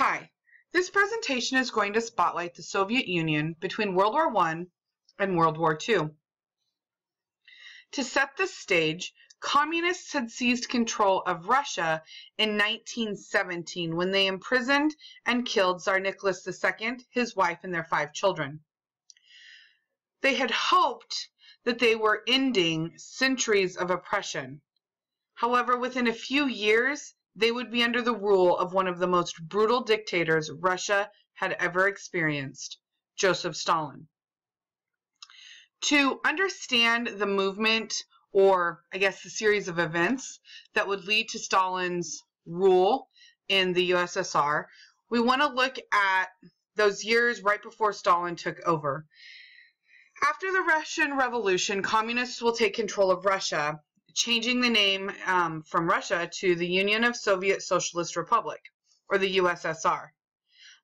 Hi, this presentation is going to spotlight the Soviet Union between World War I and World War II. To set the stage, communists had seized control of Russia in 1917 when they imprisoned and killed Tsar Nicholas II, his wife, and their 5 children. They had hoped that they were ending centuries of oppression. However, within a few years, they would be under the rule of one of the most brutal dictators Russia had ever experienced, Joseph Stalin. To understand the movement, or I guess the series of events that would lead to Stalin's rule in the USSR, we want to look at those years right before Stalin took over. After the Russian Revolution, communists will take control of Russia, changing the name from Russia to the Union of Soviet Socialist Republic, or the USSR.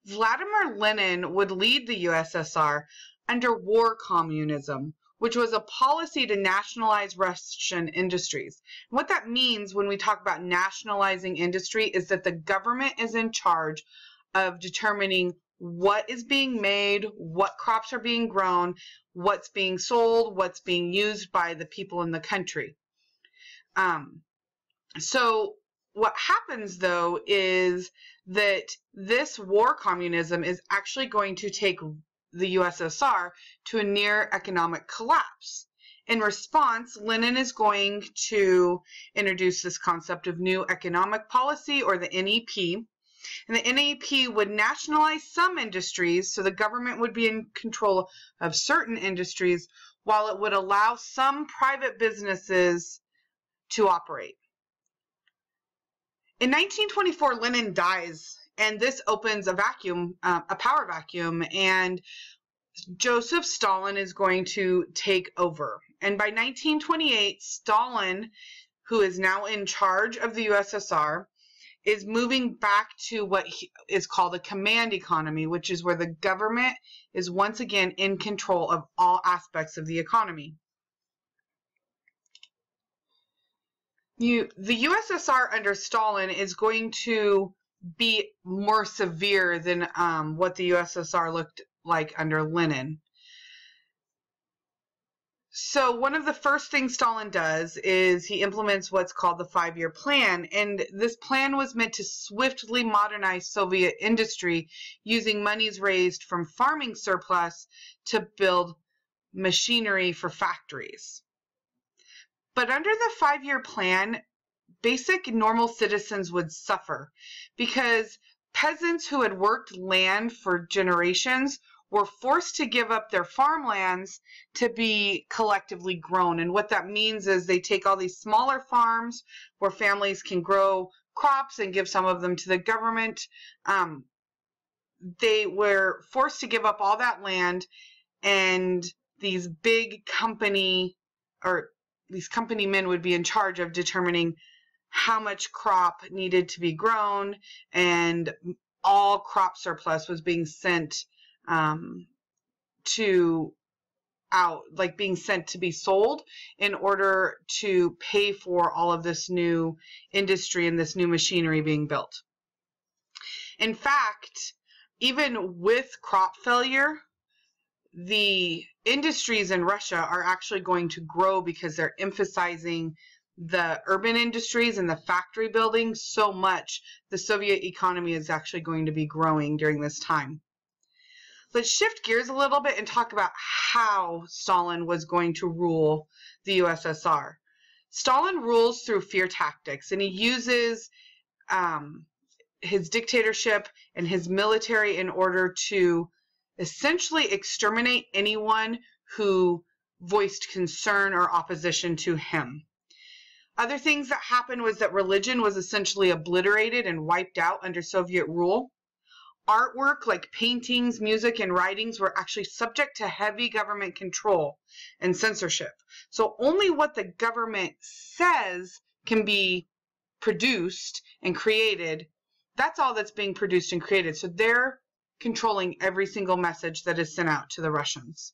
Vladimir Lenin would lead the USSR under war communism, which was a policy to nationalize Russian industries. What that means when we talk about nationalizing industry is that the government is in charge of determining what is being made, what crops are being grown, what's being sold, what's being used by the people in the country. So what happens, though, is that this war communism is actually going to take the USSR to a near economic collapse. In response, Lenin is going to introduce this concept of new economic policy, or the NEP. And the NEP would nationalize some industries, so the government would be in control of certain industries, while it would allow some private businesses to operate. In 1924, Lenin dies, and this opens a vacuum, a power vacuum, and Joseph Stalin is going to take over. And by 1928, Stalin, who is now in charge of the USSR, is moving back to what is called a command economy, which is where the government is once again in control of all aspects of the economy. The USSR under Stalin is going to be more severe than what the USSR looked like under Lenin. So one of the first things Stalin does is he implements what's called the 5-year plan, and this plan was meant to swiftly modernize Soviet industry using monies raised from farming surplus to build machinery for factories. But under the 5-year plan, basic normal citizens would suffer because peasants who had worked land for generations were forced to give up their farmlands to be collectively grown. And what that means is they take all these smaller farms where families can grow crops and give some of them to the government. They were forced to give up all that land, and these big company, or these company men, would be in charge of determining how much crop needed to be grown, and all crop surplus was being sent being sent to be sold in order to pay for all of this new industry and this new machinery being built. In fact, even with crop failure, the industries in Russia are actually going to grow because they're emphasizing the urban industries and the factory building so much. The Soviet economy is actually going to be growing during this time. Let's shift gears a little bit and talk about how Stalin was going to rule the USSR. Stalin rules through fear tactics, and he uses his dictatorship and his military in order to essentially exterminate anyone who voiced concern or opposition to him. Other things that happened was that religion was essentially obliterated and wiped out under Soviet rule. Artwork like paintings, music, and writings were actually subject to heavy government control and censorship. So only what the government says can be produced and created. That's all that's being produced and created. So they're controlling every single message that is sent out to the Russians.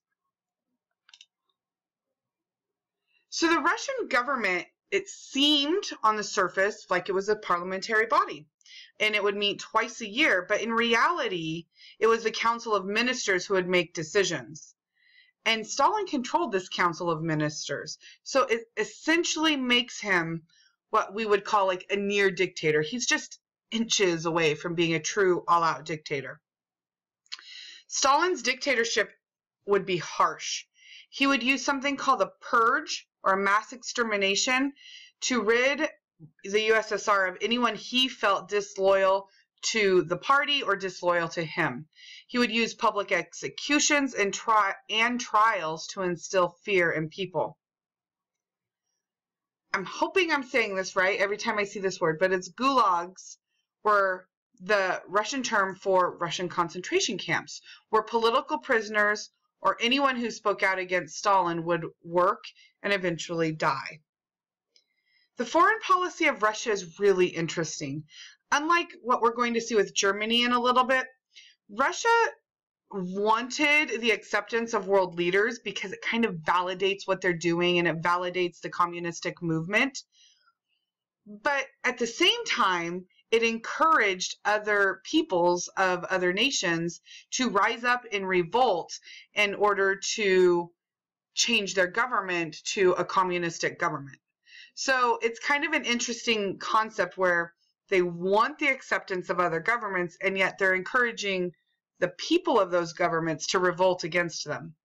So the Russian government, it seemed on the surface like it was a parliamentary body. and it would meet twice a year. But in reality, it was the Council of Ministers who would make decisions. And Stalin controlled this Council of Ministers. So it essentially makes him what we would call like a near dictator. He's just inches away from being a true all-out dictator. Stalin's dictatorship would be harsh. He would use something called a purge or a mass extermination to rid the USSR of anyone he felt disloyal to the party or disloyal to him. He would use public executions and trials to instill fear in people. I'm hoping I'm saying this right every time I see this word, but it's gulags were the Russian term for Russian concentration camps, where political prisoners or anyone who spoke out against Stalin would work and eventually die. The foreign policy of Russia is really interesting. Unlike what we're going to see with Germany in a little bit, Russia wanted the acceptance of world leaders because it kind of validates what they're doing and it validates the communistic movement. But at the same time, it encouraged other peoples of other nations to rise up in revolt in order to change their government to a communistic government. So it's kind of an interesting concept where they want the acceptance of other governments, and yet they're encouraging the people of those governments to revolt against them.